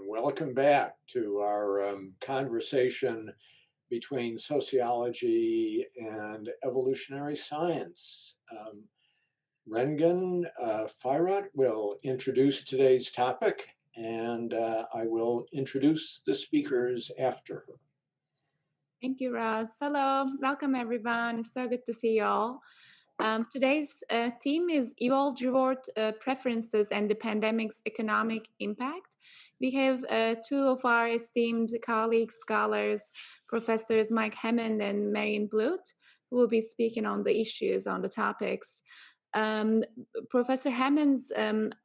Welcome back to our conversation between sociology and evolutionary science. Rengen Feirat will introduce today's topic, and I will introduce the speakers after her. Thank you, Ross. Hello, welcome everyone. It's so good to see you all. Today's theme is evolved reward preferences and the pandemic's economic impact. We have two of our esteemed colleagues, scholars, professors Mike Hammond and Marion Bluth, who will be speaking on the issues, on the topics. Professor Hammond's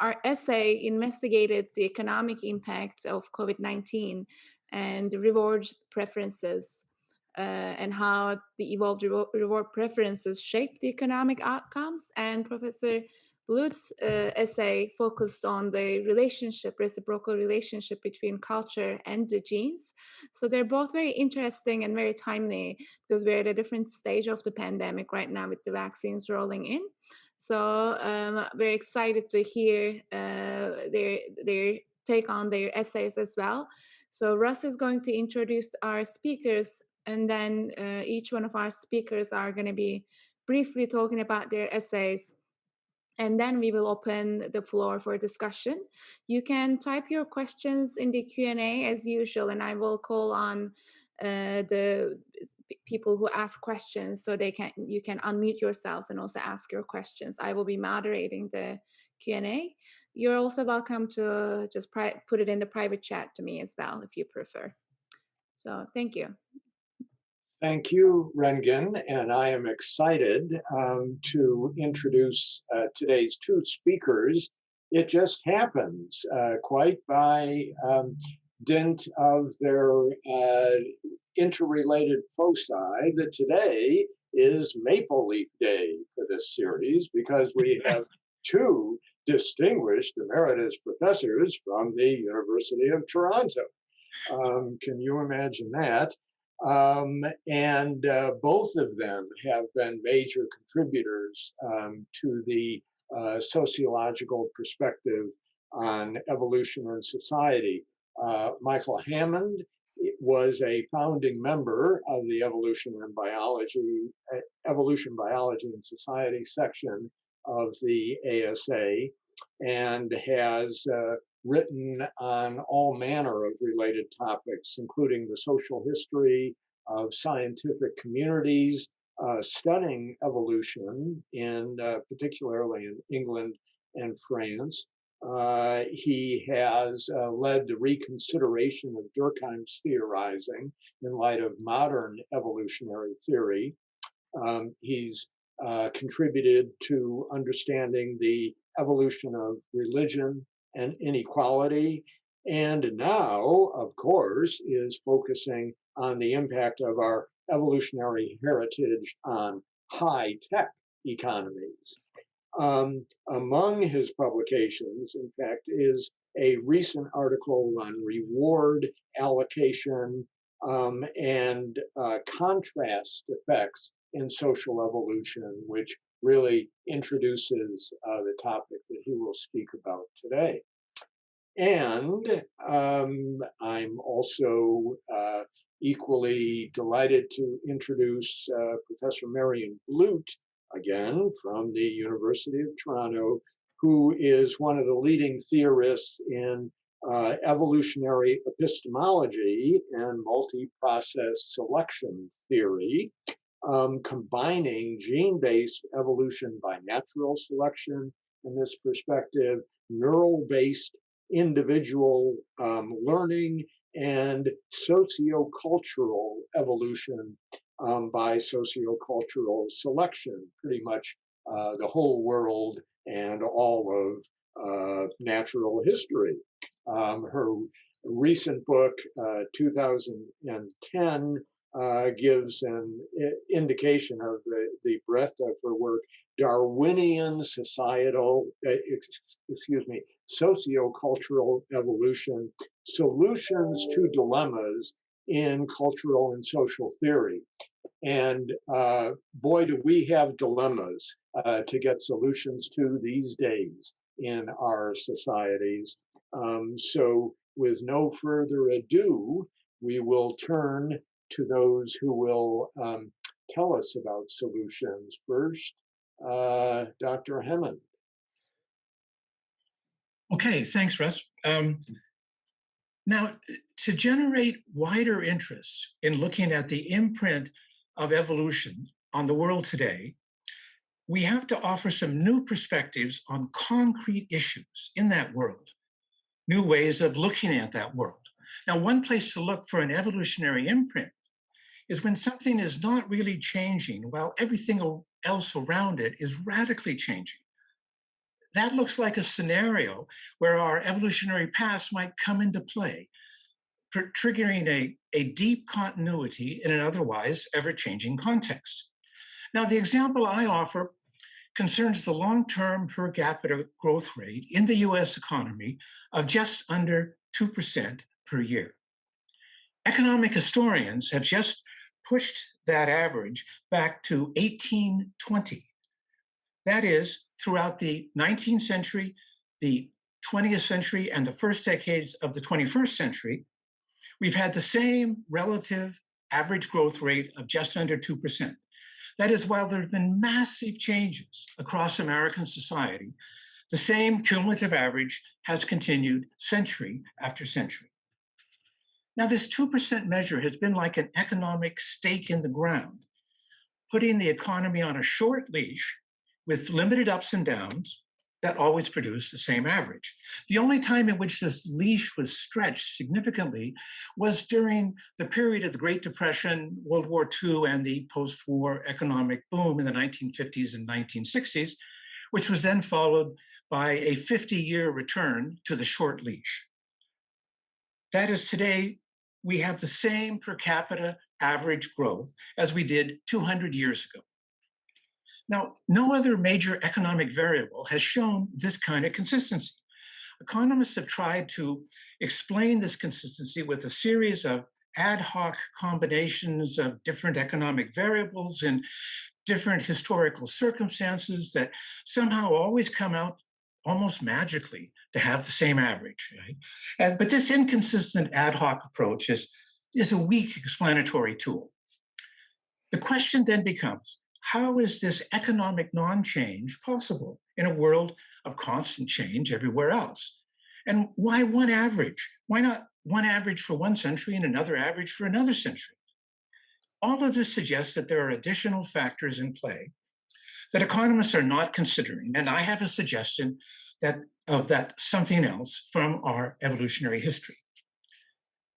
our essay investigated the economic impact of COVID-19 and the reward preferences and how the evolved reward preferences shape the economic outcomes. And Professor Bluth's essay focused on the reciprocal relationship between culture and the genes. So they're both very interesting and very timely because we're at a different stage of the pandemic right now with the vaccines rolling in. So very excited to hear their take on their essays as well. So Russ is going to introduce our speakers, and then each one of our speakers are going to be briefly talking about their essays. And then we will open the floor for discussion. You can type your questions in the Q&A as usual, and I will call on the people who ask questions so you can unmute yourselves and also ask your questions. I will be moderating the Q&A. You're also welcome to just put it in the private chat to me as well if you prefer. So thank you. Thank you, Rengen, and I am excited to introduce today's two speakers. It just happens quite by dint of their interrelated foci that today is Maple Leaf Day for this series because we have two distinguished emeritus professors from the University of Toronto. Can you imagine that? And both of them have been major contributors to the sociological perspective on evolution and society. Michael Hammond was a founding member of the Evolution, Biology and Society section of the ASA and has written on all manner of related topics, including the social history of scientific communities studying evolution, particularly in England and France. He has led the reconsideration of Durkheim's theorizing in light of modern evolutionary theory. He's contributed to understanding the evolution of religion and inequality, and now, of course, is focusing on the impact of our evolutionary heritage on high-tech economies. Among his publications, in fact, is a recent article on reward allocation and contrast effects in social evolution, which really introduces the topic that he will speak about today. And I'm also equally delighted to introduce Professor Marion Bluth, again from the University of Toronto, who is one of the leading theorists in evolutionary epistemology and multi-process selection theory, combining gene-based evolution by natural selection in this perspective, neural-based individual learning, and sociocultural evolution by sociocultural selection, pretty much the whole world and all of natural history. Her recent book, 2010, gives an indication of the breadth of her work. Darwinian sociocultural evolution, solutions to dilemmas in cultural and social theory. And boy, do we have dilemmas to get solutions to these days in our societies. So with no further ado, we will turn to those who will tell us about solutions. First, Dr. Hammond. Okay, thanks, Russ. Now, to generate wider interest in looking at the imprint of evolution on the world today, we have to offer some new perspectives on concrete issues in that world, new ways of looking at that world. Now, one place to look for an evolutionary imprint is when something is not really changing while everything else around it is radically changing. That looks like a scenario where our evolutionary past might come into play, triggering a deep continuity in an otherwise ever-changing context. Now, the example I offer concerns the long-term per capita growth rate in the US economy of just under 2% per year. Economic historians have just pushed that average back to 1820. That is, throughout the 19th century, the 20th century, and the first decades of the 21st century, we've had the same relative average growth rate of just under 2%. That is, while there have been massive changes across American society, the same cumulative average has continued century after century. Now, this 2% measure has been like an economic stake in the ground, putting the economy on a short leash with limited ups and downs that always produce the same average. The only time in which this leash was stretched significantly was during the period of the Great Depression, World War II, and the post-war economic boom in the 1950s and 1960s, which was then followed by a 50-year return to the short leash. That is, today, we have the same per capita average growth as we did 200 years ago. Now, no other major economic variable has shown this kind of consistency. Economists have tried to explain this consistency with a series of ad hoc combinations of different economic variables and different historical circumstances that somehow always come out almost magically to have the same average. Right? But this inconsistent ad hoc approach is a weak explanatory tool. The question then becomes, how is this economic non-change possible in a world of constant change everywhere else? And why one average? Why not one average for one century and another average for another century? All of this suggests that there are additional factors in play that economists are not considering, and I have a suggestion of that something else from our evolutionary history.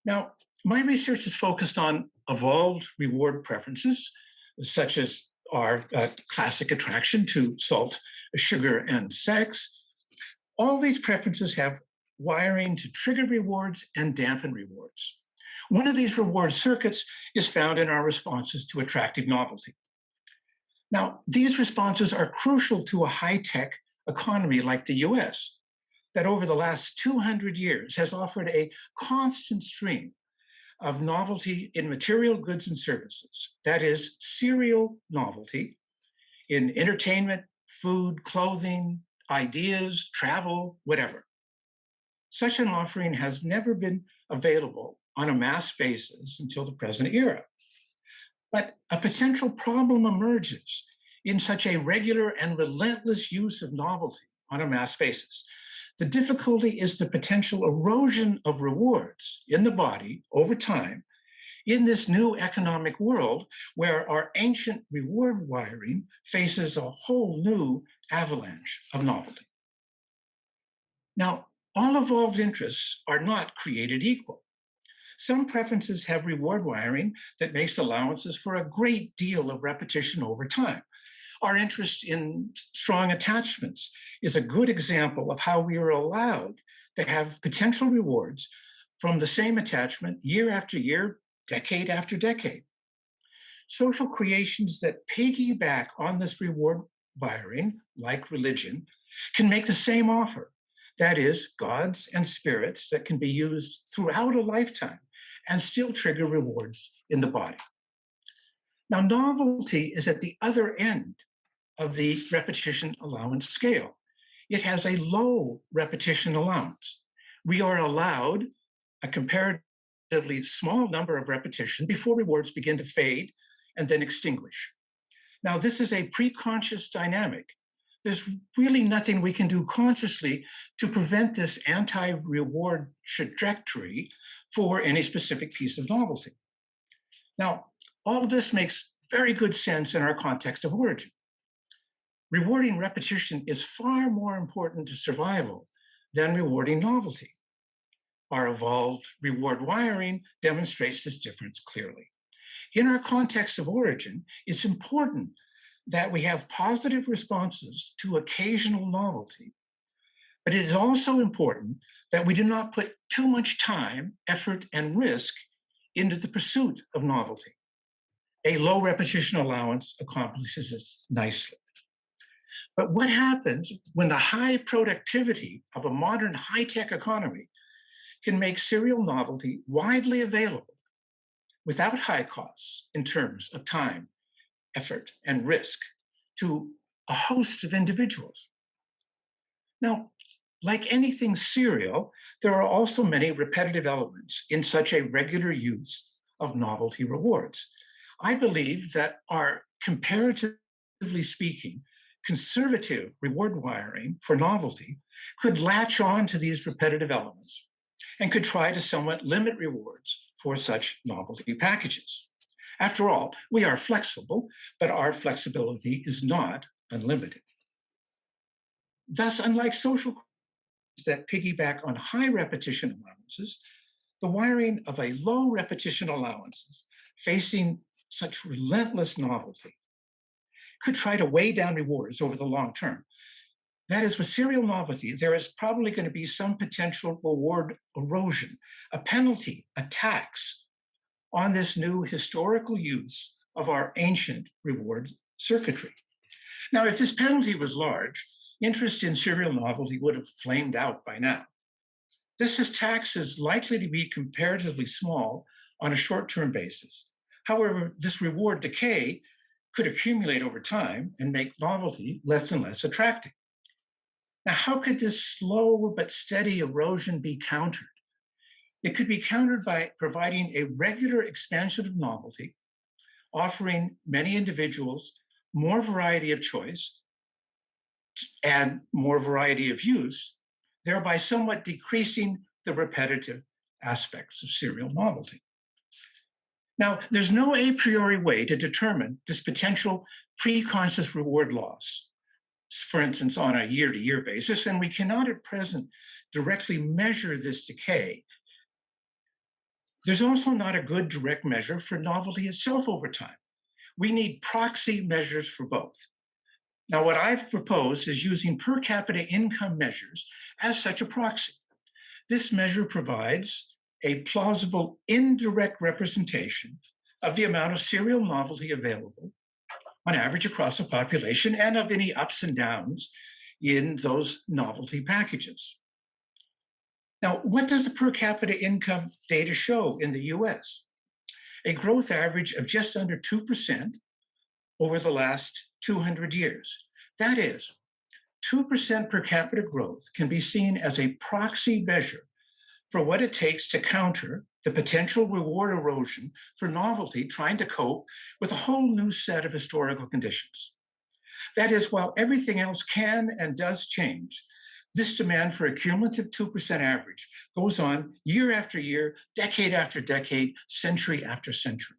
Now, my research is focused on evolved reward preferences, such as our classic attraction to salt, sugar, and sex. All these preferences have wiring to trigger rewards and dampen rewards. One of these reward circuits is found in our responses to attractive novelty. Now, these responses are crucial to a high-tech economy like the US, that over the last 200 years has offered a constant stream of novelty in material goods and services. That is, serial novelty in entertainment, food, clothing, ideas, travel, whatever. Such an offering has never been available on a mass basis until the present era. But a potential problem emerges in such a regular and relentless use of novelty on a mass basis. The difficulty is the potential erosion of rewards in the body over time in this new economic world where our ancient reward wiring faces a whole new avalanche of novelty. Now, all evolved interests are not created equal. Some preferences have reward wiring that makes allowances for a great deal of repetition over time. Our interest in strong attachments is a good example of how we are allowed to have potential rewards from the same attachment year after year, decade after decade. Social creations that piggyback on this reward wiring, like religion, can make the same offer. That is, gods and spirits that can be used throughout a lifetime and still trigger rewards in the body. Now, novelty is at the other end of the repetition allowance scale. It has a low repetition allowance. We are allowed a comparatively small number of repetitions before rewards begin to fade and then extinguish. Now, this is a pre-conscious dynamic. There's really nothing we can do consciously to prevent this anti-reward trajectory for any specific piece of novelty. Now, all of this makes very good sense in our context of origin. Rewarding repetition is far more important to survival than rewarding novelty. Our evolved reward wiring demonstrates this difference clearly. In our context of origin, it's important that we have positive responses to occasional novelty, but it is also important that we do not put too much time, effort, and risk into the pursuit of novelty. A low repetition allowance accomplishes this nicely. But what happens when the high productivity of a modern high-tech economy can make serial novelty widely available without high costs in terms of time, effort, and risk to a host of individuals? Now, like anything serial, there are also many repetitive elements in such a regular use of novelty rewards. I believe that our, comparatively speaking, conservative reward wiring for novelty could latch on to these repetitive elements and could try to somewhat limit rewards for such novelty packages. After all, we are flexible, but our flexibility is not unlimited. Thus, unlike social that piggyback on high repetition allowances, the wiring of a low repetition allowances facing such relentless novelty could try to weigh down rewards over the long term. That is, with serial novelty, there is probably going to be some potential reward erosion, a penalty, a tax on this new historical use of our ancient reward circuitry. Now, if this penalty was large, interest in serial novelty would have flamed out by now. This tax is likely to be comparatively small on a short-term basis. However, this reward decay could accumulate over time and make novelty less and less attractive. Now, how could this slow but steady erosion be countered? It could be countered by providing a regular expansion of novelty, offering many individuals more variety of choice and more variety of use, thereby somewhat decreasing the repetitive aspects of serial novelty. Now, there's no a priori way to determine this potential pre-conscious reward loss, for instance, on a year-to-year basis, and we cannot at present directly measure this decay. There's also not a good direct measure for novelty itself over time. We need proxy measures for both. Now, what I've proposed is using per capita income measures as such a proxy. This measure provides a plausible indirect representation of the amount of serial novelty available on average across a population and of any ups and downs in those novelty packages. Now, what does the per capita income data show in the US? A growth average of just under 2% over the last 200 years. That is, 2% per capita growth can be seen as a proxy measure for what it takes to counter the potential reward erosion for novelty trying to cope with a whole new set of historical conditions. That is, while everything else can and does change, this demand for a cumulative 2% average goes on year after year, decade after decade, century after century.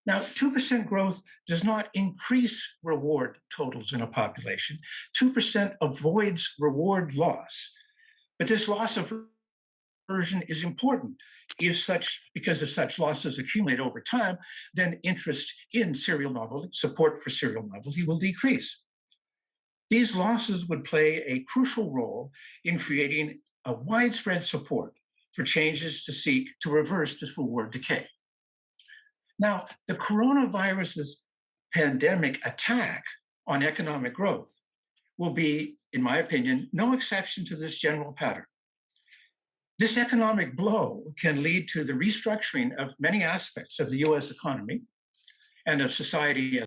Now, 2% growth does not increase reward totals in a population. 2% avoids reward loss. But this loss of version is important. Because if such losses accumulate over time, then interest in serial novelty, support for serial novelty will decrease. These losses would play a crucial role in creating a widespread support for changes to seek to reverse this reward decay. Now, the coronavirus's pandemic attack on economic growth will be, in my opinion, no exception to this general pattern. This economic blow can lead to the restructuring of many aspects of the US economy and of society.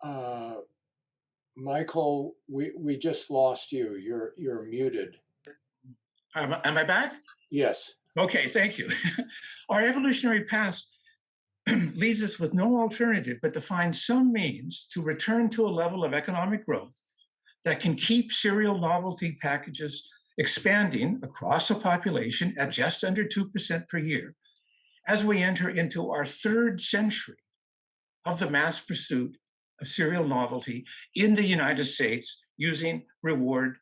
Uh, Michael, we just lost you. You're muted. Am I back? Yes. Okay, thank you. Our evolutionary past leaves us with no alternative but to find some means to return to a level of economic growth that can keep cereal novelty packages expanding across a population at just under 2% per year as we enter into our third century of the mass pursuit of cereal novelty in the United States using reward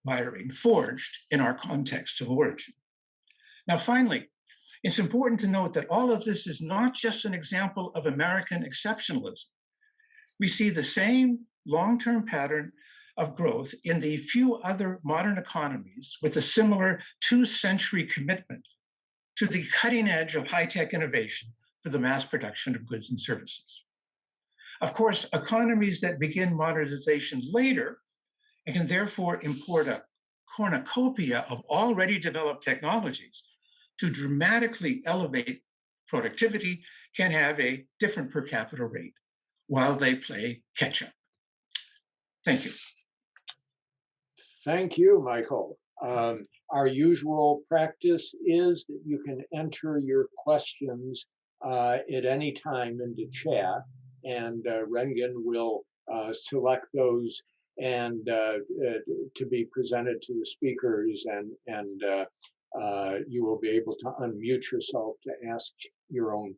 wiring forged in our context of origin. Now, finally, it's important to note that all of this is not just an example of American exceptionalism. We see the same long-term pattern of growth in the few other modern economies with a similar two-century commitment to the cutting edge of high-tech innovation for the mass production of goods and services. Of course, economies that begin modernization later and can therefore import a cornucopia of already developed technologies to dramatically elevate productivity can have a different per capita rate while they play catch up. Thank you. Thank you, Michael. Our usual practice is that you can enter your questions at any time into chat, and Rengen will select those and to be presented to the speakers, and you will be able to unmute yourself to ask your own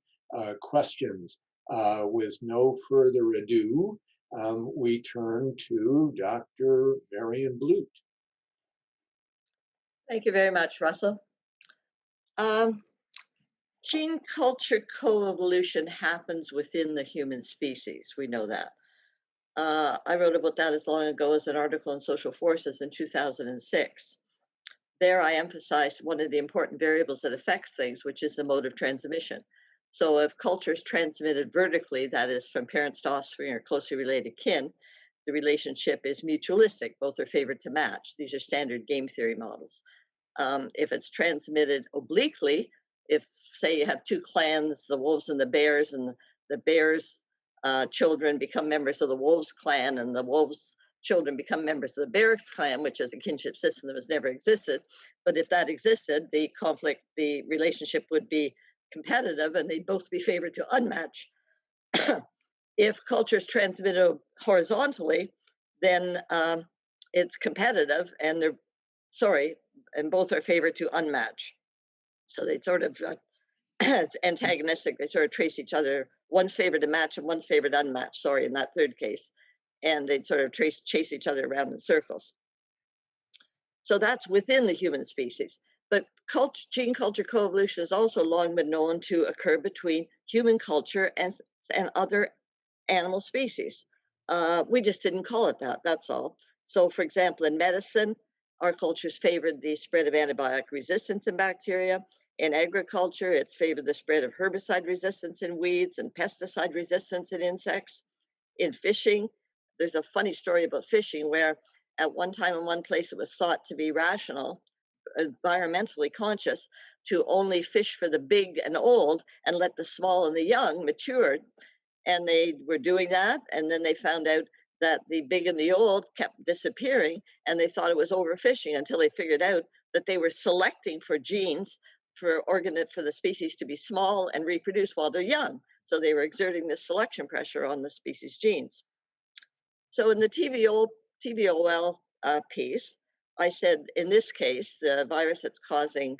questions. With no further ado, we turn to Dr. Marion Blute. Thank you very much, Russell. Gene culture coevolution happens within the human species. We know that. I wrote about that as long ago as an article in Social Forces in 2006. There I emphasized one of the important variables that affects things, which is the mode of transmission. So if culture is transmitted vertically, that is from parents to offspring or closely related kin, the relationship is mutualistic. Both are favored to match. These are standard game theory models. If it's transmitted obliquely, if say you have two clans, the wolves and the bears children become members of the wolves clan, and the wolves children become members of the bears clan, which is a kinship system that has never existed. But if that existed, the relationship would be competitive, and they'd both be favored to unmatch. If culture is transmitted horizontally, then it's competitive, and and both are favored to unmatch. So they sort of it's antagonistic. They sort of trace each other. One's favored to match and one's favored to unmatch. In that third case, and they'd sort of chase each other around in circles. So that's within the human species. But gene culture coevolution has also long been known to occur between human culture and other animal species. We just didn't call it that. That's all. So, for example, in medicine, our cultures favored the spread of antibiotic resistance in bacteria. In agriculture, it's favored the spread of herbicide resistance in weeds and pesticide resistance in insects. In fishing, there's a funny story about fishing where at one time in one place it was thought to be rational, environmentally conscious, to only fish for the big and old and let the small and the young mature. And they were doing that, and then they found out that the big and the old kept disappearing, and they thought it was overfishing until they figured out that they were selecting for genes for the species to be small and reproduce while they're young. So they were exerting this selection pressure on the species genes. So in the TVOL piece, I said in this case, the virus that's causing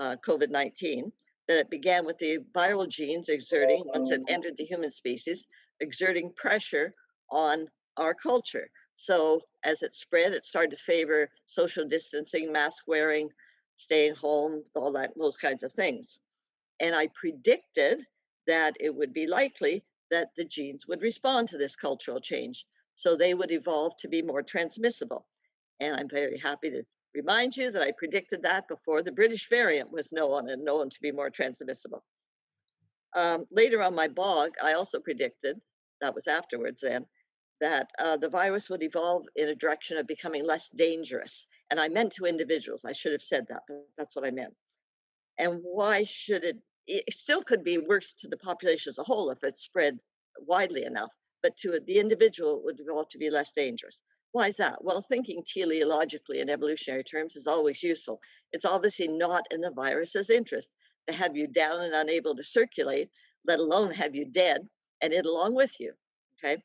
COVID-19, that it began with the viral genes exerting, once it entered the human species, exerting pressure on our culture. So as it spread, it started to favor social distancing, mask wearing, staying home, those kinds of things. And I predicted that it would be likely that the genes would respond to this cultural change. So they would evolve to be more transmissible. And I'm very happy to remind you that I predicted that before the British variant was known to be more transmissible. Later on my blog, I also predicted, that was afterwards then, that the virus would evolve in a direction of becoming less dangerous. And I meant to individuals. I should have said that, but that's what I meant. And why should it still could be worse to the population as a whole if it's spread widely enough. but to the individual it would evolve to be less dangerous. Why is that? Well, thinking teleologically in evolutionary terms is always useful. It's obviously not in the virus's interest to have you down and unable to circulate, let alone have you dead and it along with you. Okay.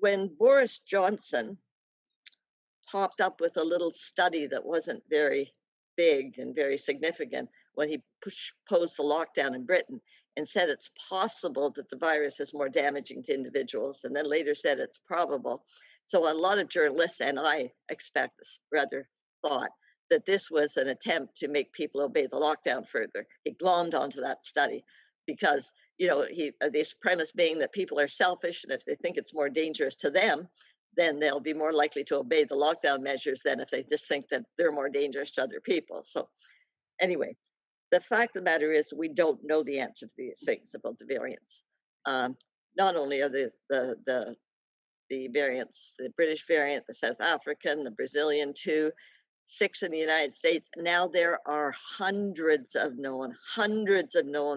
When Boris Johnson popped up with a little study that wasn't very big and very significant when he posed the lockdown in Britain and said it's possible that the virus is more damaging to individuals, and then later said it's probable. So a lot of journalists, and I expect rather, thought that this was an attempt to make people obey the lockdown further. He glommed onto that study because, this premise being that people are selfish, and if they think it's more dangerous to them, then they'll be more likely to obey the lockdown measures than if they just think that they're more dangerous to other people. So anyway, the fact of the matter is we don't know the answer to these things about the variants. Not only are the variants, the British variant, the South African, the Brazilian too, 6 in the United States. Now there are hundreds of known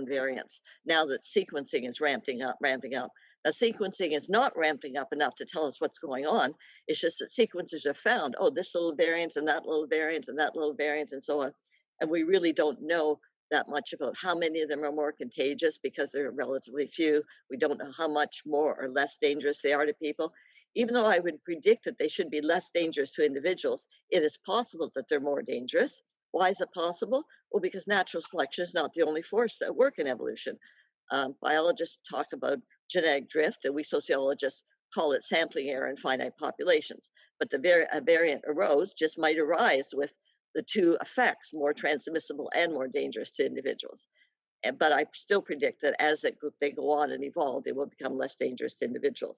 variants now that sequencing is ramping up. Now, sequencing is not ramping up enough to tell us what's going on. It's just that sequencers have found, oh, this little variant and that little variant and that little variant and so on. And we really don't know that much about how many of them are more contagious because they're relatively few. We don't know how much more or less dangerous they are to people. Even though I would predict that they should be less dangerous to individuals, it is possible that they're more dangerous. Why is it possible? Well, because natural selection is not the only force that work in evolution. Biologists talk about genetic drift, and we sociologists call it sampling error in finite populations. But a variant arose just might arise with the two effects, more transmissible and more dangerous to individuals. But I still predict that as they go on and evolve, they will become less dangerous to individuals.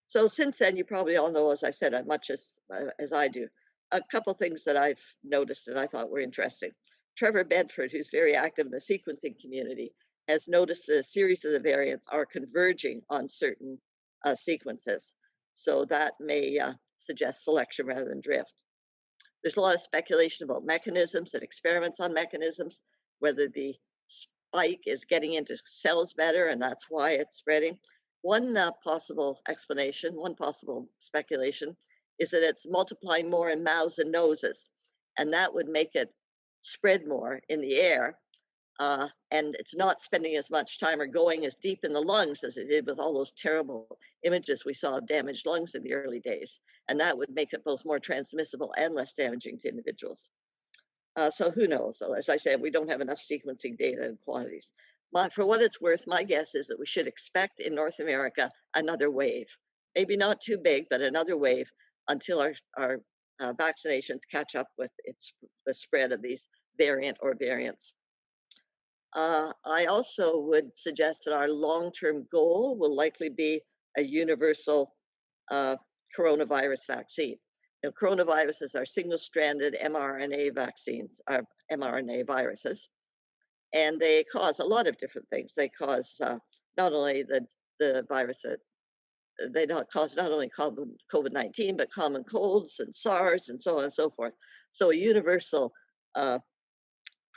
So since then, you probably all know, as I said, as much as I do. A couple things that I've noticed that I thought were interesting. Trevor Bedford, who's very active in the sequencing community, has noticed that a series of the variants are converging on certain sequences. So that may suggest selection rather than drift. There's a lot of speculation about mechanisms and experiments on mechanisms, whether the spike is getting into cells better and that's why it's spreading. One possible explanation, one possible speculation, is that it's multiplying more in mouths and noses, and that would make it spread more in the air, and it's not spending as much time or going as deep in the lungs as it did with all those terrible images we saw of damaged lungs in the early days, and that would make it both more transmissible and less damaging to individuals. So who knows? So as I said, we don't have enough sequencing data and quantities. For what it's worth, my guess is that we should expect in North America another wave. Maybe not too big, but another wave until our vaccinations catch up with the spread of these variant or variants. I also would suggest that our long-term goal will likely be a universal coronavirus vaccine. Now, coronaviruses are single-stranded mRNA vaccines, are mRNA viruses, and they cause a lot of different things. They cause not only the virus that they not cause not only COVID-19, but common colds and SARS and so on and so forth. So a universal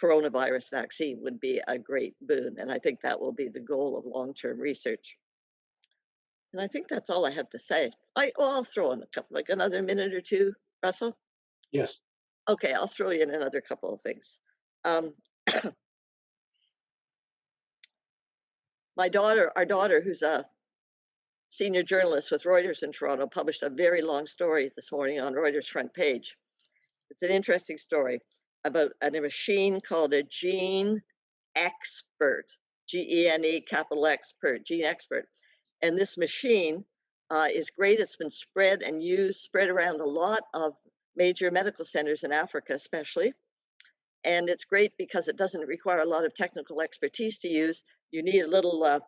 coronavirus vaccine would be a great boon, and I think that will be the goal of long-term research. And I think that's all I have to say. I'll throw in a couple, like another minute or two, Russell. Yes. Okay, I'll throw in another couple of things. Our daughter, who's a senior journalist with Reuters in Toronto, published a very long story this morning on Reuters' front page. It's an interesting story about a machine called a gene expert, Gene capital Expert, gene expert. And this machine is great. It's been spread around a lot of major medical centers in Africa, especially. And it's great because it doesn't require a lot of technical expertise to use. You need a little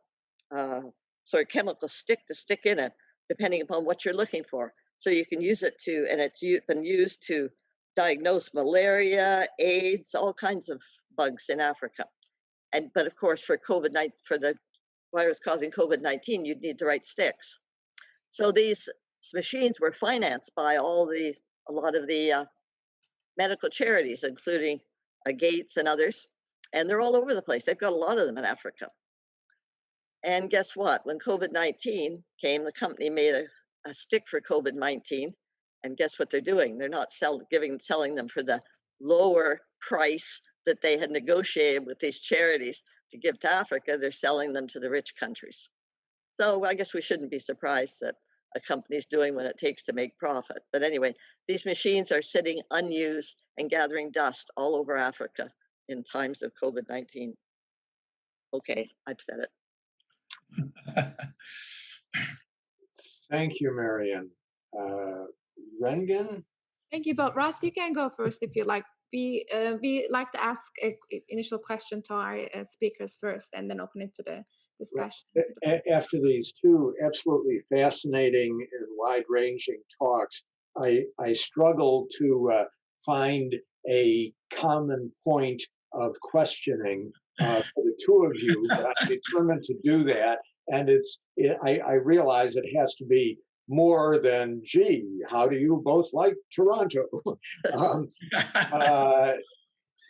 sort of chemical stick to stick in it, depending upon what you're looking for. So you can use it and it's been used to diagnose malaria, AIDS, all kinds of bugs in Africa. But of course, for the virus causing COVID-19, you'd need the right sticks. So these machines were financed by a lot of the medical charities, including Gates and others, and they're all over the place. They've got a lot of them in Africa. And guess what? When COVID-19 came, the company made a stick for COVID-19. And guess what they're doing? They're not selling them for the lower price that they had negotiated with these charities to give to Africa. They're selling them to the rich countries. So I guess we shouldn't be surprised that a company's doing what it takes to make profit. But anyway, these machines are sitting unused and gathering dust all over Africa in times of COVID-19. Okay, I've said it. Thank you, Marion. Rengen? Thank you, but Ross, you can go first if you like. We like to ask an initial question to our speakers first, and then open it to the discussion. After these two absolutely fascinating and wide-ranging talks, I struggle to find a common point of questioning for the two of you, but I'm determined to do that. And I realize it has to be more than, gee, how do you both like Toronto?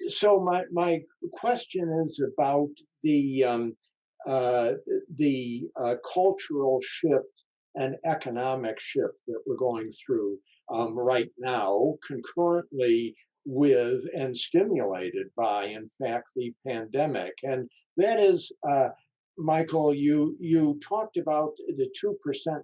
So my question is about the cultural shift and economic shift that we're going through right now, concurrently with and stimulated by, in fact, the pandemic. And that is, Michael, you talked about the 2%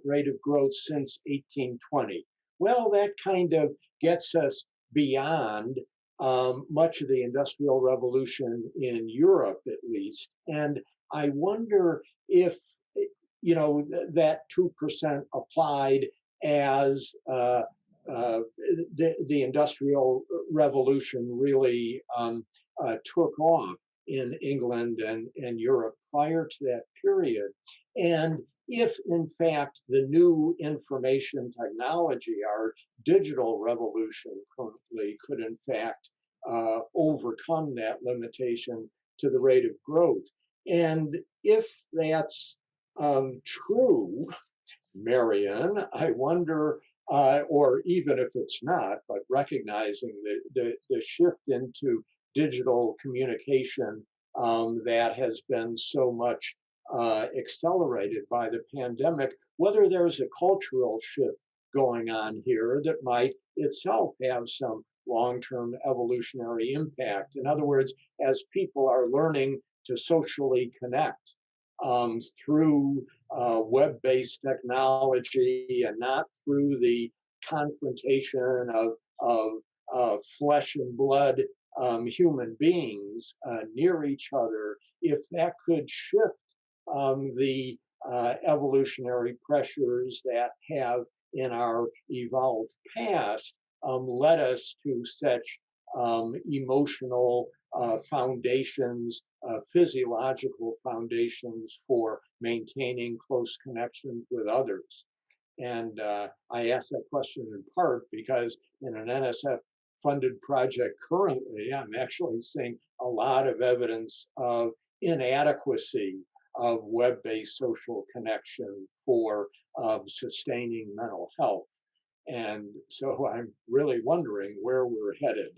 rate of growth since 1820. Well, that kind of gets us beyond much of the Industrial Revolution in Europe, at least. And I wonder if, that 2% applied as the Industrial Revolution really took off in England and Europe prior to that period. And if, in fact, the new information technology, our digital revolution currently, could, in fact, overcome that limitation to the rate of growth. And if that's true, Marion, I wonder, or even if it's not, but recognizing the shift into digital communication that has been so much accelerated by the pandemic, whether there's a cultural shift going on here that might itself have some long-term evolutionary impact. In other words, as people are learning to socially connect through web-based technology and not through the confrontation of flesh and blood human beings near each other, if that could shift the evolutionary pressures that have in our evolved past led us to such emotional foundations, physiological foundations for maintaining close connections with others. And I ask that question in part because in an NSF funded project currently, I'm actually seeing a lot of evidence of inadequacy of web-based social connection for sustaining mental health. And so I'm really wondering where we're headed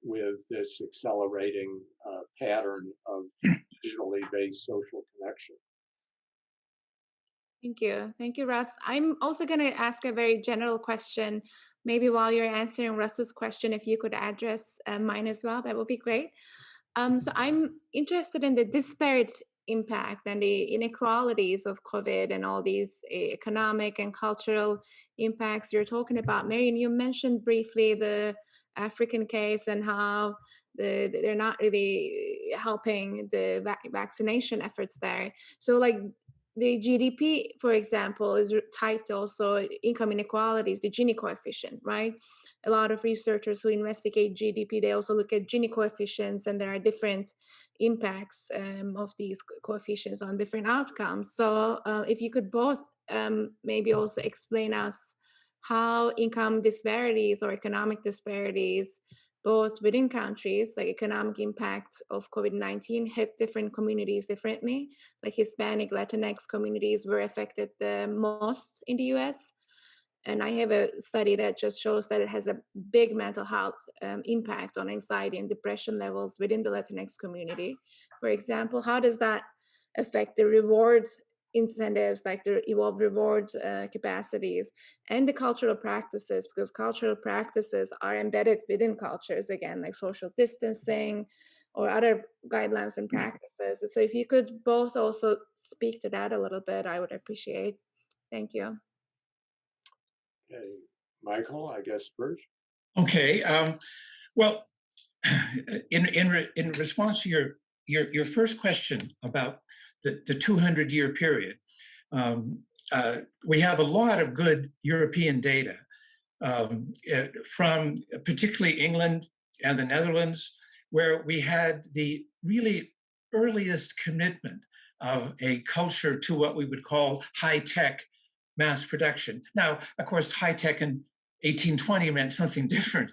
with this accelerating pattern of digitally based social connection. Thank you. Thank you, Russ. I'm also going to ask a very general question. Maybe while you're answering Russ's question, if you could address mine as well, that would be great. So I'm interested in the disparate impact and the inequalities of COVID and all these economic and cultural impacts you're talking about. Marion, you mentioned briefly the African case and how they're not really helping the vaccination efforts there. So like the GDP, for example, is tied to also income inequalities, the Gini coefficient, right? A lot of researchers who investigate GDP, they also look at Gini coefficients, and there are different impacts of these coefficients on different outcomes. So if you could both maybe also explain us how income disparities or economic disparities, both within countries, like economic impact of COVID-19 hit different communities differently. Like Hispanic, Latinx communities were affected the most in the US. And I have a study that just shows that it has a big mental health impact on anxiety and depression levels within the Latinx community. For example, how does that affect the reward incentives, like the evolved reward capacities, and the cultural practices, because cultural practices are embedded within cultures, again, like social distancing or other guidelines and practices. So if you could both also speak to that a little bit, I would appreciate. Thank you. Okay, Michael, I guess first. Okay. Well, in response to your first question about the 200-year period, we have a lot of good European data from particularly England and the Netherlands, where we had the really earliest commitment of a culture to what we would call high-tech mass production. Now, of course, high-tech in 1820 meant something different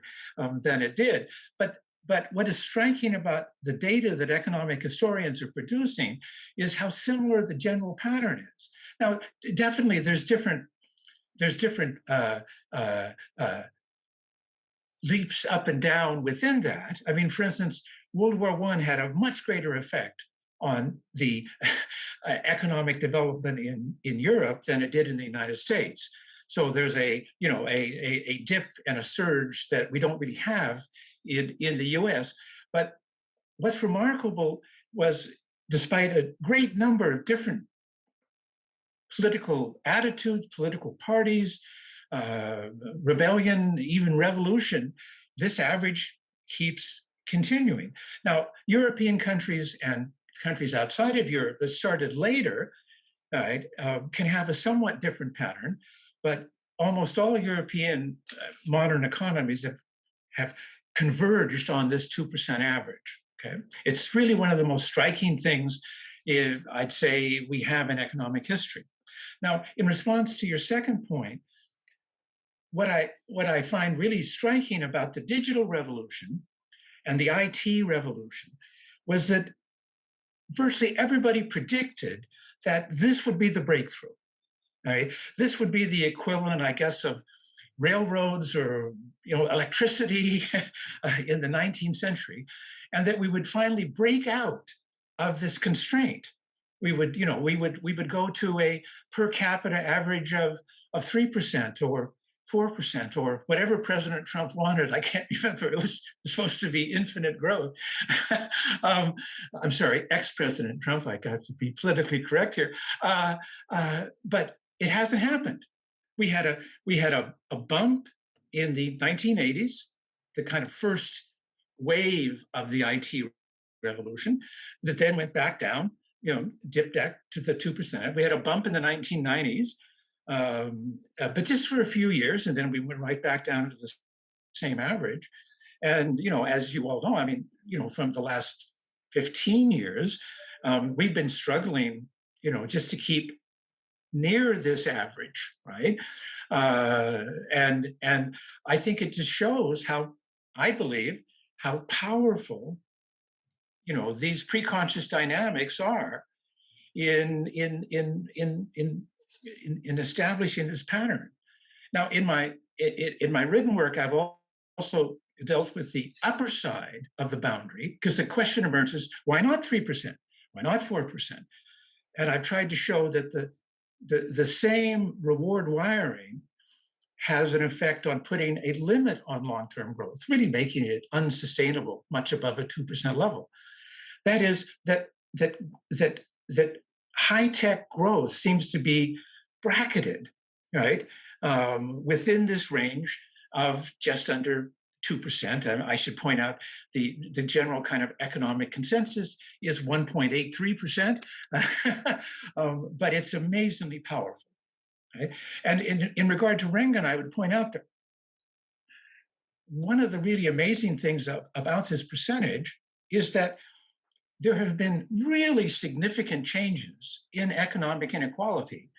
than it did. But what is striking about the data that economic historians are producing is how similar the general pattern is. Now, definitely, there's different leaps up and down within that. I mean, for instance, World War I had a much greater effect on the economic development in Europe than it did in the United States. So there's a dip and a surge that we don't really have in the US. But what's remarkable was, despite a great number of different political attitudes, political parties, rebellion, even revolution, this average keeps continuing. Now, European countries and countries outside of Europe that started later, right, can have a somewhat different pattern, but almost all European modern economies have converged on this 2% average. Okay, it's really one of the most striking things, I'd say, we have in economic history. Now, in response to your second point, what I find really striking about the digital revolution and the IT revolution was that virtually everybody predicted that this would be the breakthrough. Right? This would be the equivalent, I guess, of railroads or electricity in the 19th century, and that we would finally break out of this constraint. We would go to a per capita average of 3% or 4% or whatever President Trump wanted. I can't remember. It was supposed to be infinite growth. I'm sorry, ex-President Trump. I got to be politically correct here. But it hasn't happened. We had a bump in the 1980s, the kind of first wave of the IT revolution, that then went back down, dipped back to the 2%. We had a bump in the 1990s, but just for a few years, and then we went right back down to the same average. And as you all know, I mean, from the last 15 years, we've been struggling, just to keep near this average, right? And I think it just shows I believe how powerful, these preconscious dynamics are in establishing this pattern. Now, in my written work, I've also dealt with the upper side of the boundary, because the question emerges: why not 3%? Why not 4%? And I've tried to show that the same reward wiring has an effect on putting a limit on long-term growth, really making it unsustainable, much above a 2% level. That is, that high-tech growth seems to be bracketed, right, within this range of just under 2%. And I should point out the general kind of economic consensus is 1.83%, but it's amazingly powerful. Right? And in regard to Rengen, I would point out that one of the really amazing things about this percentage is that there have been really significant changes in economic inequality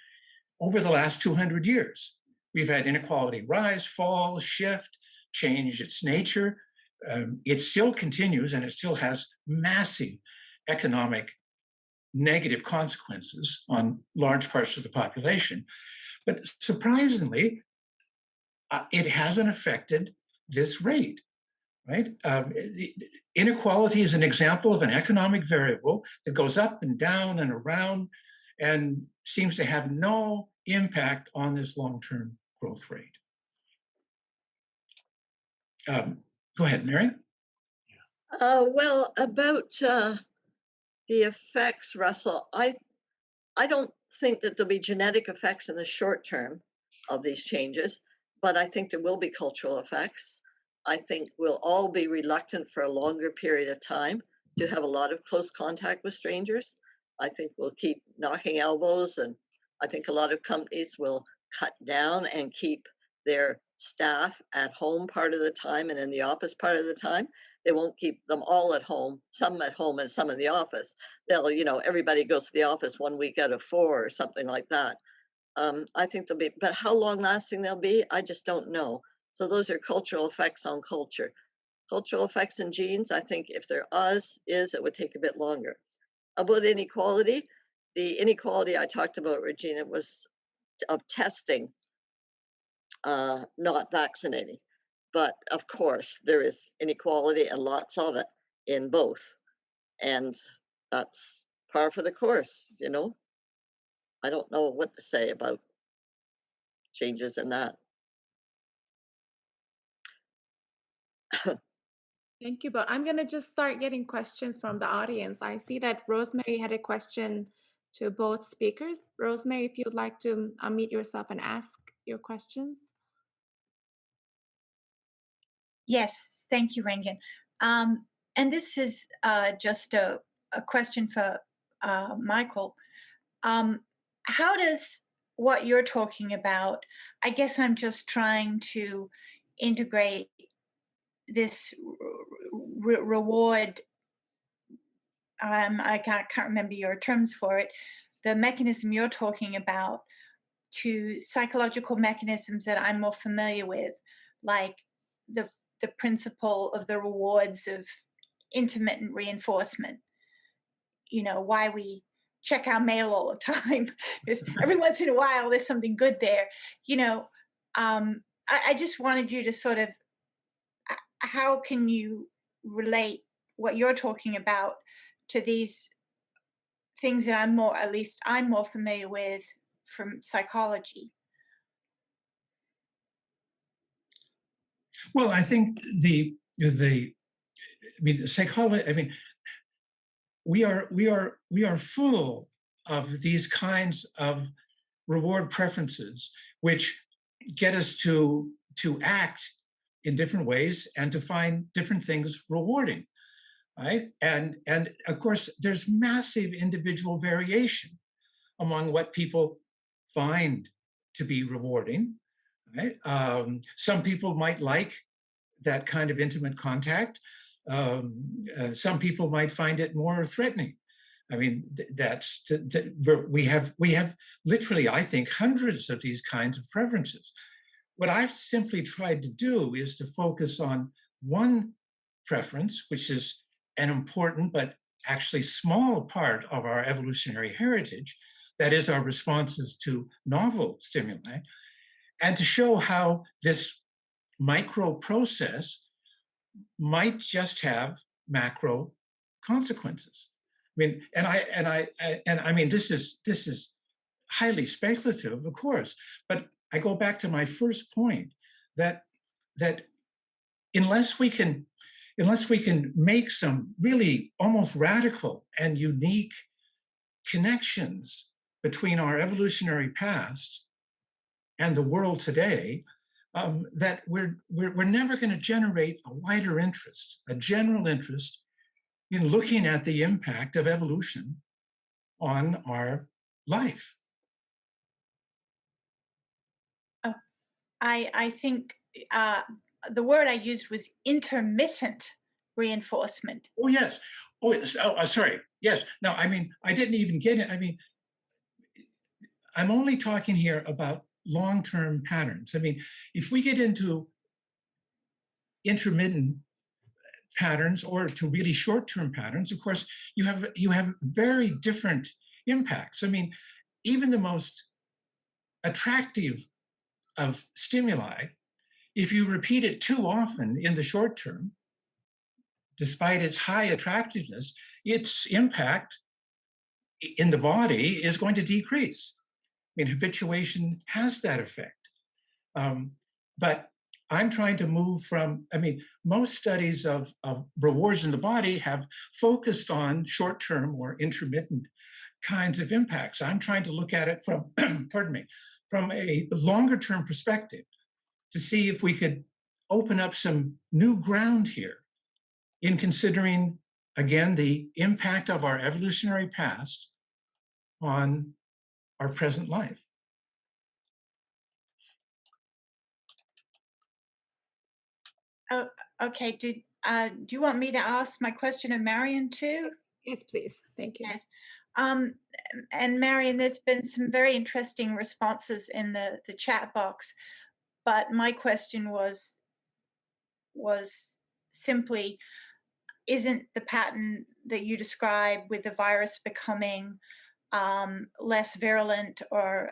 over the last 200 years. We've had inequality rise, fall, shift, change its nature. It still continues, and it still has massive economic negative consequences on large parts of the population. But surprisingly, it hasn't affected this rate. right? Inequality is an example of an economic variable that goes up and down and around and seems to have no impact on this long-term growth rate. Go ahead, Mary. Well, about the effects, Russell, I don't think that there'll be genetic effects in the short term of these changes, but I think there will be cultural effects. I think we'll all be reluctant for a longer period of time to have a lot of close contact with strangers. I think we'll keep knocking elbows, and I think a lot of companies will cut down and keep their staff at home part of the time and in the office part of the time. They won't keep them all at home, some at home and some in the office. They'll, everybody goes to the office 1 week out of 4 or something like that. I think they'll be, but how long lasting they'll be, I just don't know. So those are cultural effects on culture. Cultural effects in genes, I think if there it would take a bit longer. About inequality, the inequality I talked about, Regina, was of testing, not vaccinating. But of course, there is inequality and lots of it in both. And that's par for the course, I don't know what to say about changes in that. Thank you, but I'm going to just start getting questions from the audience. I see that Rosemary had a question to both speakers. Rosemary, if you'd like to unmute yourself and ask your questions. Yes, thank you, Rangan. And this is just a question for Michael. How does what you're talking about, I guess I'm just trying to integrate this reward, I can't remember your terms for it, the mechanism you're talking about to psychological mechanisms that I'm more familiar with, like the principle of the rewards of intermittent reinforcement. Why we check our mail all the time, because every once in a while there's something good there. I just wanted you to sort of, how can you relate what you're talking about to these things that I'm more familiar with from psychology? Well, I think psychology. We are full of these kinds of reward preferences, which get us to act in different ways and to find different things rewarding, right? And of course, there's massive individual variation among what people find to be rewarding, right? Some people might like that kind of intimate contact. Some people might find it more threatening. We have literally, I think, hundreds of these kinds of preferences. What I've simply tried to do is to focus on one preference, which is an important but actually small part of our evolutionary heritage, that is our responses to novel stimuli, and to show how this micro process might just have macro consequences. This is highly speculative, of course, but I go back to my first point that unless we can make some really almost radical and unique connections between our evolutionary past and the world today, that we're never going to generate a wider interest, a general interest in looking at the impact of evolution on our life. I think the word I used was intermittent reinforcement. Oh, yes. Oh, yes. Sorry. Yes. No, I didn't even get it. I'm only talking here about long-term patterns. If we get into intermittent patterns or to really short-term patterns, of course, you have very different impacts. Even the most attractive of stimuli, if you repeat it too often in the short term, despite its high attractiveness, its impact in the body is going to decrease. I mean, habituation has that effect. But I'm trying to move from, I mean, most studies of rewards in the body have focused on short-term or intermittent kinds of impacts. I'm trying to look at it from, pardon me, from a longer-term perspective to see if we could open up some new ground here in considering, again, the impact of our evolutionary past on our present life. Oh, okay. Do you want me to ask my question of Marion too? Yes, please. Thank you. Yes. And Marion, there's been some very interesting responses in the chat box, but my question was simply, isn't the pattern that you describe with the virus becoming less virulent or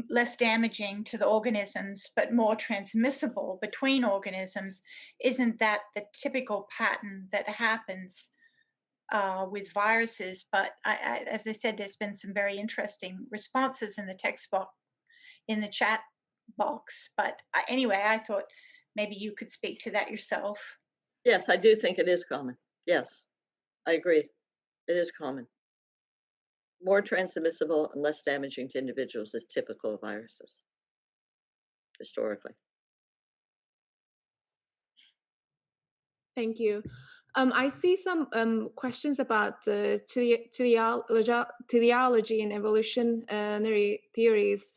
less damaging to the organisms, but more transmissible between organisms, isn't that the typical pattern that happens with viruses? But as I said, there's been some very interesting responses in the text box, in the chat box. But anyway, I thought maybe you could speak to that yourself. Yes, I do think it is common. Yes, I agree. It is common. More transmissible and less damaging to individuals is typical of viruses, historically. Thank you. I see some questions about teleology and evolutionary theories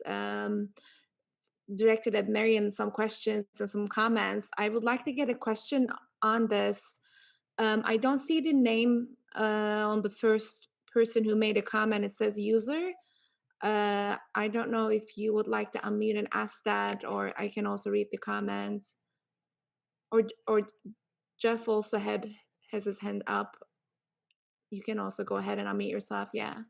directed at Marion, some questions and some comments. I would like to get a question on this. I don't see the name on the first person who made a comment. It says user. I don't know if you would like to unmute and ask that, or I can also read the comments. Or Jeff also has his hand up. You can also go ahead and unmute yourself. Yeah.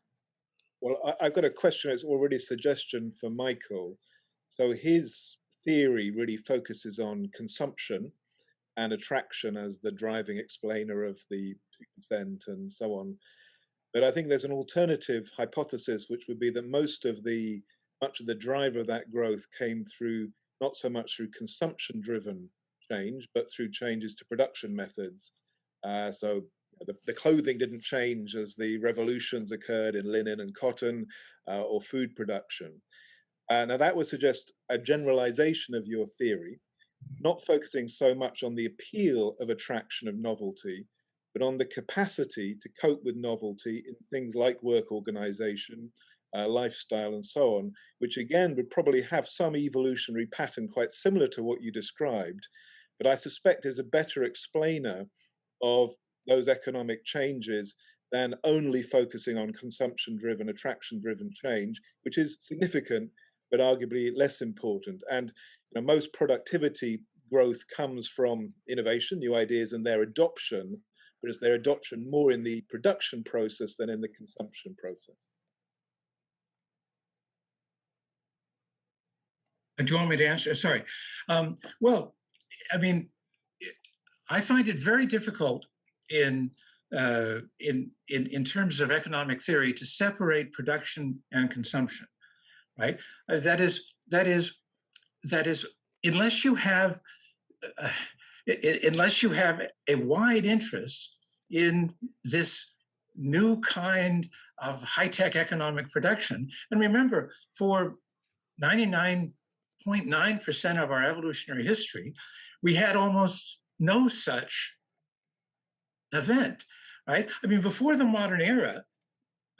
Well, I've got a question. It's already a suggestion for Michael. So his theory really focuses on consumption and attraction as the driving explainer of the 2% and so on. But I think there's an alternative hypothesis, which would be that much of the driver of that growth came through, not so much through consumption-driven change, but through changes to production methods. So the clothing didn't change as the revolutions occurred in linen and cotton or food production. Now that would suggest a generalization of your theory, not focusing so much on the appeal of attraction of novelty, but on the capacity to cope with novelty in things like work organization, lifestyle, and so on, which again would probably have some evolutionary pattern quite similar to what you described, but I suspect is a better explainer of those economic changes than only focusing on consumption-driven, attraction-driven change, which is significant, but arguably less important. And most productivity growth comes from innovation, new ideas, and their adoption, but it's their adoption more in the production process than in the consumption process. Do you want me to answer? Sorry. Well, I mean, I find it very difficult in terms of economic theory to separate production and consumption, right? That is unless you have a wide interest in this new kind of high-tech economic production. And remember, for 99.9% of our evolutionary history, we had almost no such event, right? I mean, before the modern era,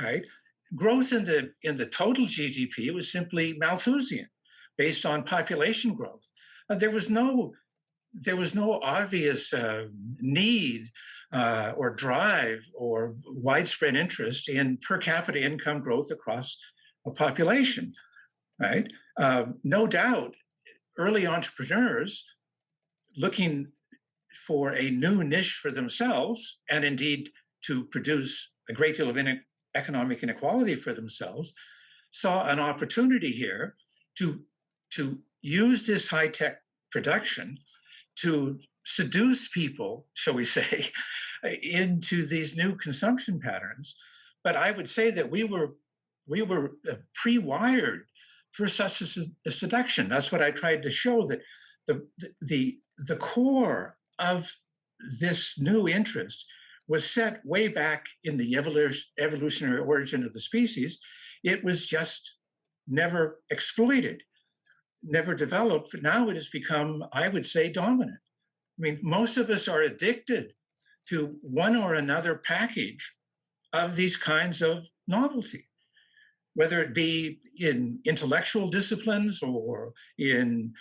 right, growth in the total GDP was simply Malthusian, based on population growth. There was no obvious need or drive or widespread interest in per capita income growth across a population, right? No doubt, early entrepreneurs looking for a new niche for themselves, and indeed to produce a great deal of economic inequality for themselves, saw an opportunity here to use this high-tech production to seduce people, shall we say, into these new consumption patterns. But I would say that we were pre-wired for such a seduction. That's what I tried to show, that the core of this new interest was set way back in the evolutionary origin of the species. It was just never exploited, never developed, but now it has become, I would say, dominant. I mean, most of us are addicted to one or another package of these kinds of novelty, whether it be in intellectual disciplines or in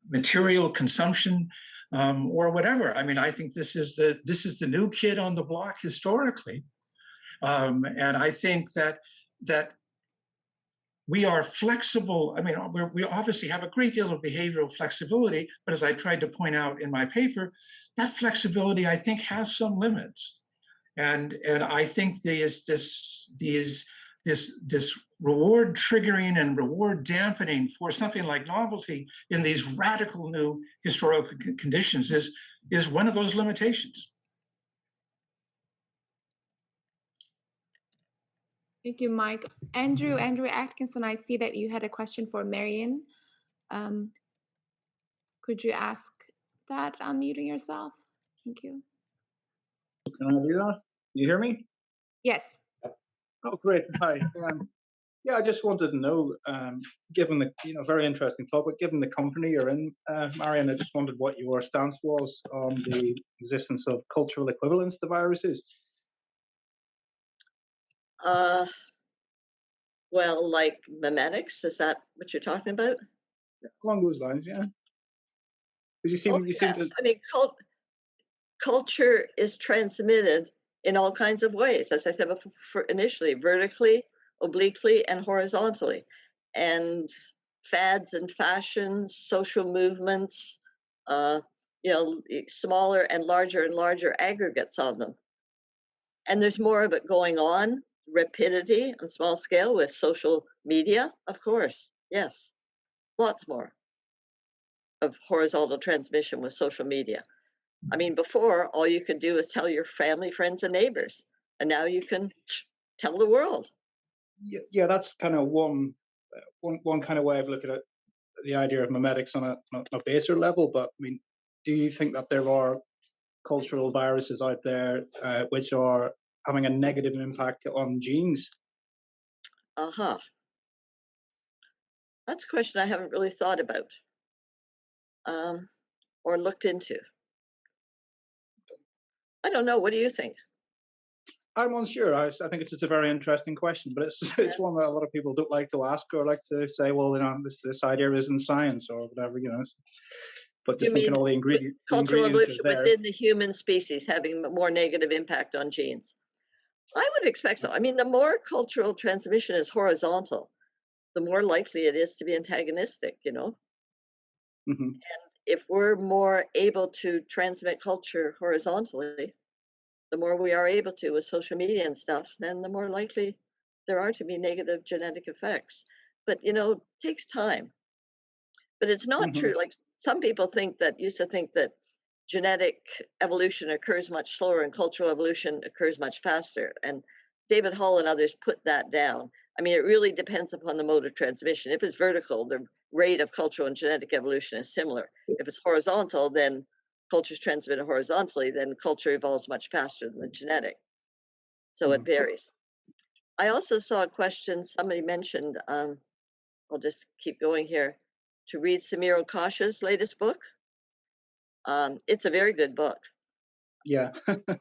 material consumption, or whatever. I mean, I think this is the new kid on the block historically, and I think that we are flexible. I mean, we obviously have a great deal of behavioral flexibility, but as I tried to point out in my paper, that flexibility, I think, has some limits, and I think there's this reward triggering and reward dampening for something like novelty in these radical new historical conditions is one of those limitations. Thank you, Mike. Andrew Atkinson, I see that you had a question for Marion. Could you ask that, unmuting yourself? Thank you. Can I do that? You hear me? Yes. Oh, great. Hi. Yeah, I just wanted to know, given the very interesting topic, given the company you're in, Marion, I just wondered what your stance was on the existence of cultural equivalence to viruses. Well, like memetics, is that what you're talking about? Along those lines, yeah. Because you seem to. I mean, culture is transmitted in all kinds of ways, as I said before, initially, vertically, obliquely, and horizontally. And fads and fashions, social movements, smaller and larger aggregates of them. And there's more of it going on, rapidity on small scale with social media, of course, yes. Lots more of horizontal transmission with social media. I mean, before, all you could do is tell your family, friends, and neighbors. And now you can tell the world. Yeah, that's kind of one kind of way of looking at the idea of memetics on a baser level. But I mean, do you think that there are cultural viruses out there which are having a negative impact on genes? That's a question I haven't really thought about or looked into. I don't know. What do you think? I'm unsure. I think it's just a very interesting question, but it's one that a lot of people don't like to ask or like to say, well, this idea isn't science or whatever, But just thinking all the ingredients. Cultural evolution within the human species having more negative impact on genes. I would expect so. I mean, the more cultural transmission is horizontal, the more likely it is to be antagonistic, Mm-hmm. And if we're more able to transmit culture horizontally, the more we are able to with social media and stuff, then the more likely there are to be negative genetic effects. But, it takes time. But it's not true. Like some people used to think that genetic evolution occurs much slower and cultural evolution occurs much faster. And David Hall and others put that down. I mean, it really depends upon the mode of transmission. If it's vertical, the rate of cultural and genetic evolution is similar. If it's horizontal, then culture is transmitted horizontally, then culture evolves much faster than the genetic. So it varies. I also saw a question, somebody mentioned, I'll just keep going here, to read Samir Okasha's latest book. It's a very good book. Yeah.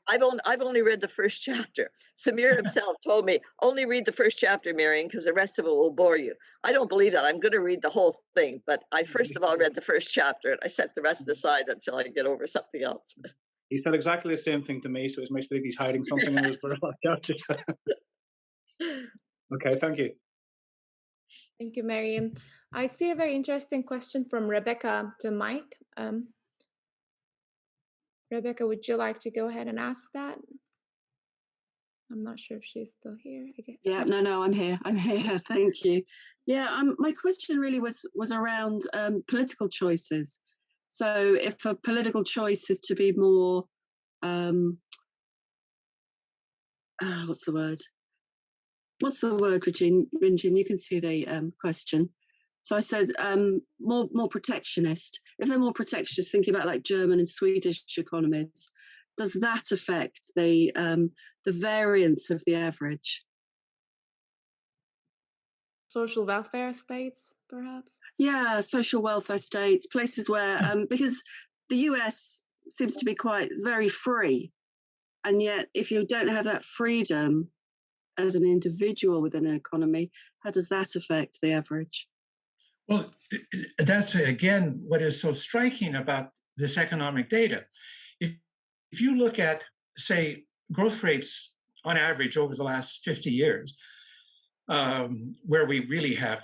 I've only read the first chapter. Samir himself told me, only read the first chapter, Marion, because the rest of it will bore you. I don't believe that. I'm going to read the whole thing, but I first of all read the first chapter and I set the rest aside until I get over something else. He said exactly the same thing to me, so it makes me think he's hiding something in his chapter. Okay, thank you. Thank you, Marion. I see a very interesting question from Rebecca to Mike. Rebecca, would you like to go ahead and ask that? I'm not sure if she's still here. Yeah, no, I'm here. Thank you. Yeah, my question really was around political choices. So if a political choice is to be more, what's the word? What's the word, Regine? You can see the question. So I said more protectionist. If they're more protectionist, thinking about like German and Swedish economies, does that affect the variance of the average? Social welfare states, perhaps? Yeah, social welfare states, places where because the US seems to be very free, and yet if you don't have that freedom as an individual within an economy, how does that affect the average? Well, that's again what is so striking about this economic data. If you look at, say, growth rates on average over the last 50 years, where we really have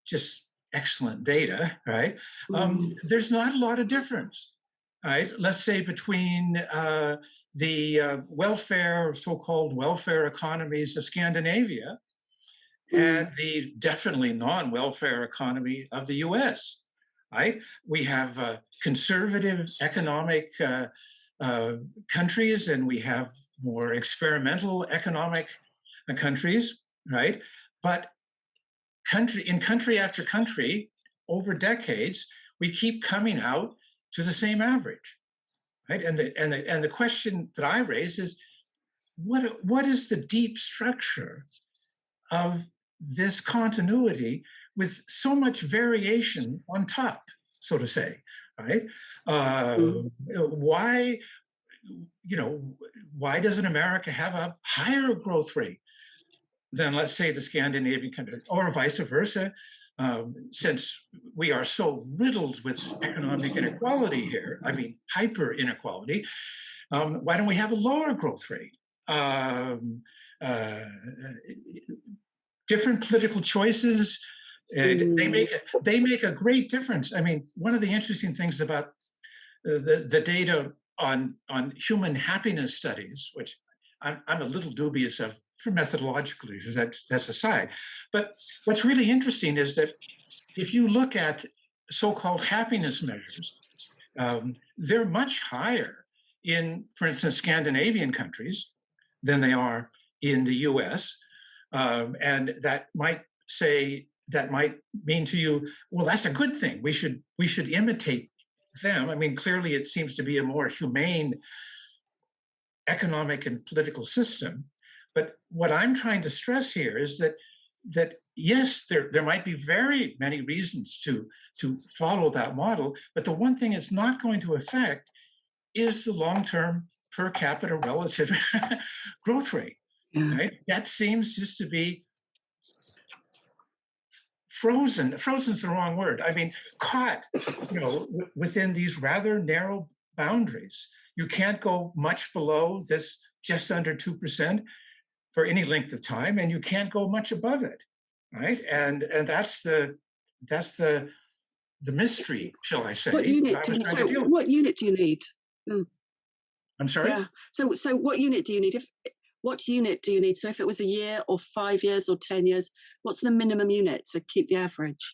just excellent data, right? There's not a lot of difference, right? Let's say between the welfare, so-called welfare economies of Scandinavia and the definitely non-welfare economy of the US, right? We have conservative economic countries, and we have more experimental economic countries, right? But country after country, over decades, we keep coming out to the same average, right? And the question that I raise is, what is the deep structure of this continuity with so much variation on top, so to say, right? Why, why doesn't America have a higher growth rate than, let's say, the Scandinavian countries, or vice versa? Since we are so riddled with economic inequality here, I mean, hyper inequality, why don't we have a lower growth rate? Different political choices, they make a great difference. I mean, one of the interesting things about the data on human happiness studies, which I'm a little dubious of for methodological reasons, that's aside. But what's really interesting is that if you look at so-called happiness measures, they're much higher in, for instance, Scandinavian countries than they are in the US. And that might mean to you, well, that's a good thing. We should imitate them. I mean, clearly it seems to be a more humane economic and political system. But what I'm trying to stress here is that yes, there might be very many reasons to follow that model, but the one thing it's not going to affect is the long-term per capita relative growth rate. Right? That seems just to be frozen. Frozen's the wrong word. I mean, caught, within these rather narrow boundaries. You can't go much below this, just under 2% for any length of time, and you can't go much above it, right? And that's the mystery, shall I say? What unit do you need? I'm sorry? Yeah. So what unit do you need? What unit do you need? So if it was a year or 5 years or 10 years, what's the minimum unit to keep the average?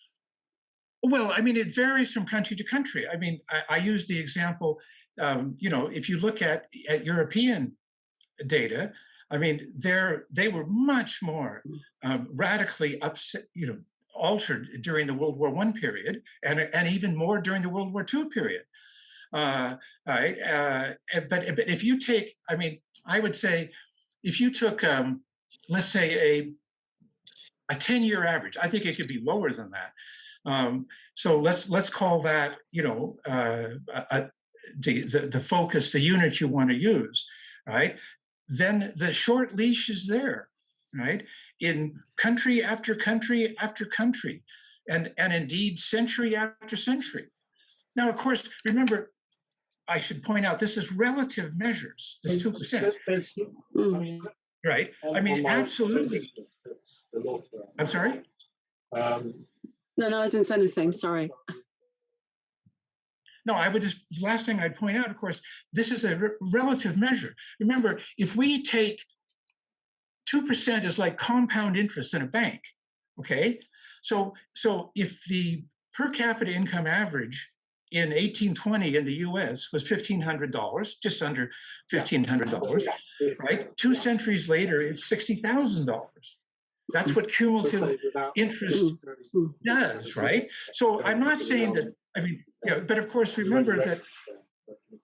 Well, I mean, it varies from country to country. I mean, I use the example, if you look at European data, I mean, they were much more radically upset, altered during the World War I period, and even more during the World War II period. But if you take, I mean, I would say, if you took, let's say, a 10-year average, I think it could be lower than that. So let's call that, the focus, the unit you want to use, right? Then the short leash is there, right? In country after country after country, and indeed century after century. Now, of course, remember, I should point out, this is relative measures, this 2%. Right? I mean, absolutely. I'm sorry? No, I didn't say anything, sorry. No, last thing I'd point out, of course, this is a relative measure. Remember, if we take 2% is like compound interest in a bank, okay? So if the per capita income average in 1820 in the US was $1,500, just under $1,500, right? 2 centuries later, it's $60,000. That's what cumulative interest does, right? So I'm not saying that, I mean, but of course, remember that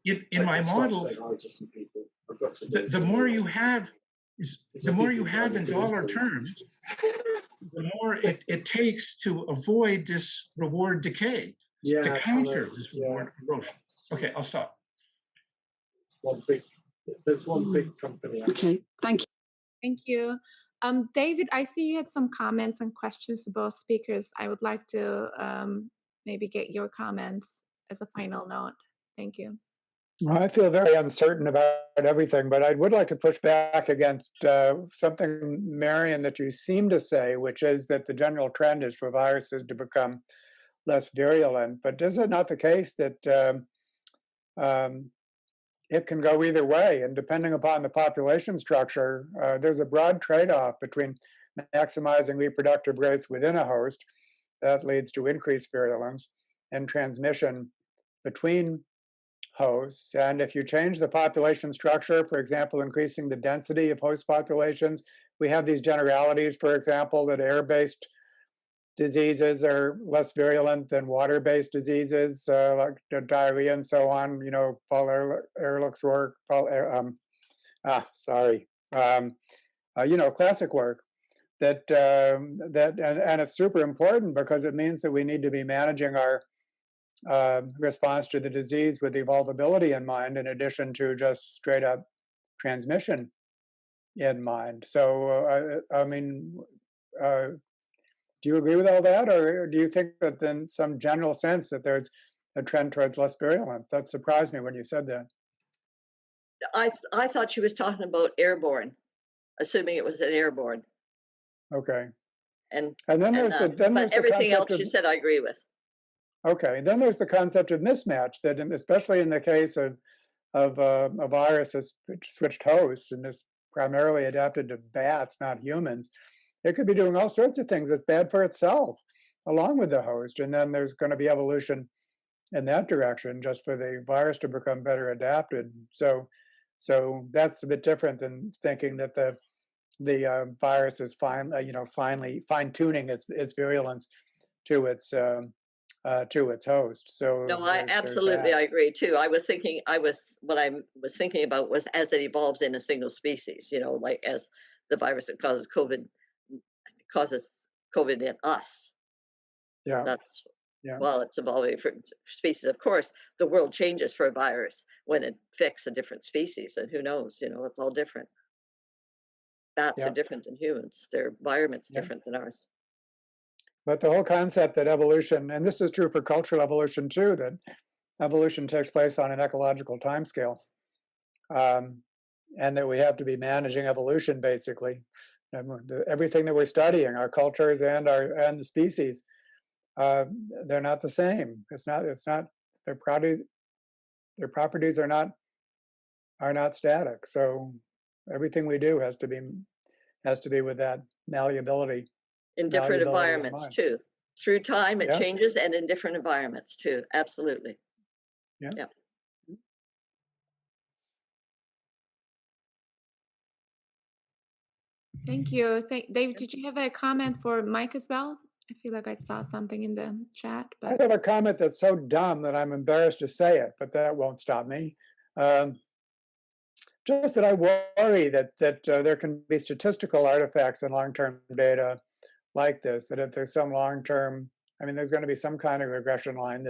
in my model, the more you have in dollar terms, the more it takes to avoid this reward decay, to counter this reward erosion. Okay, I'll stop. There's one big company. Okay, thank you. Thank you. David, I see you had some comments and questions to both speakers. I would like to maybe get your comments as a final note. Thank you. Well, I feel very uncertain about everything, but I would like to push back against something, Marion, that you seem to say, which is that the general trend is for viruses to become less virulent. But is it not the case that it can go either way? And depending upon the population structure, there's a broad trade-off between maximizing reproductive rates within a host, that leads to increased virulence, and transmission between hosts. And if you change the population structure, for example, increasing the density of host populations, we have these generalities, for example, that air-based diseases are less virulent than water-based diseases, like diarrhea and so on. You know, Paul Ehrlich's work, you know, classic work. And it's super important because it means that we need to be managing our response to the disease with evolvability in mind, in addition to just straight up transmission in mind. So, I mean, do you agree with all that, or do you think that in some general sense that there's a trend towards less virulence? That surprised me when you said that. I thought she was talking about airborne, assuming it was an airborne. Okay. And then there's but everything else you said I agree with. Okay. Then there's the concept of mismatch that, especially in the case of a virus that's switched hosts and is primarily adapted to bats, not humans, it could be doing all sorts of things that's bad for itself, along with the host. And then there's going to be evolution in that direction, just for the virus to become better adapted. So that's a bit different than thinking that the virus is finally fine-tuning its virulence to its host. So no, I agree too. What I was thinking about was as it evolves in a single species, you know, like as the virus that causes COVID in us. Yeah. That's while it's evolving for species. Of course, the world changes for a virus when it affects a different species, and who knows, you know, it's all different. Bats are different than humans. Their environment's different than ours. But the whole concept that evolution, and this is true for cultural evolution too, that evolution takes place on an ecological timescale, and that we have to be managing evolution basically. Everything that we're studying, our cultures and the species, they're not the same. It's not. Their properties are not static. So everything we do has to be with that malleability. In different environments too. Through time, it changes, and in different environments too. Absolutely. Yeah. Thank you. Dave, did you have a comment for Mike as well? I feel like I saw something in the chat. But I have a comment that's so dumb that I'm embarrassed to say it, but that won't stop me. Just that I worry that there can be statistical artifacts in long-term data like this, that if there's some long-term, I mean, there's going to be some kind of regression line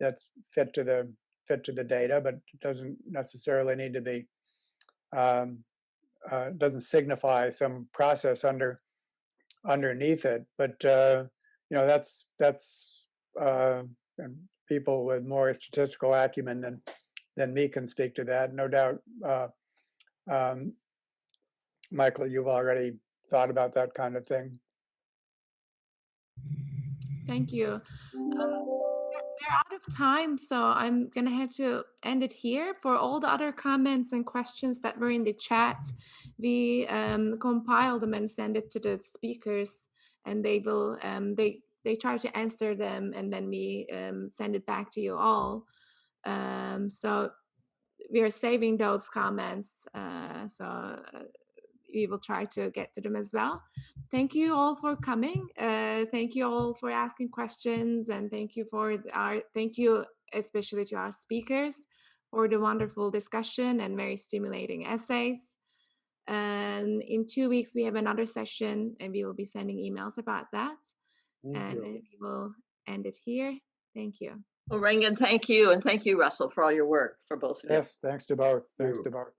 that's fit to the data, but it doesn't necessarily need to be, doesn't signify some process underneath it. But you know, that's people with more statistical acumen than me can speak to that. No doubt, Michael, you've already thought about that kind of thing. Thank you. We're out of time, so I'm going to have to end it here. For all the other comments and questions that were in the chat, we compile them and send it to the speakers, and they will they try to answer them, and then we send it back to you all. So we are saving those comments. We will try to get to them as well. Thank you all for coming. Thank you all for asking questions, and thank you especially to our speakers for the wonderful discussion and very stimulating essays. And in 2 weeks, we have another session, and we will be sending emails about that. We will end it here. Thank you. Well, Rangan, thank you. And thank you, Russell, for all your work, for both of you. Yes, thanks to both. Thanks to both.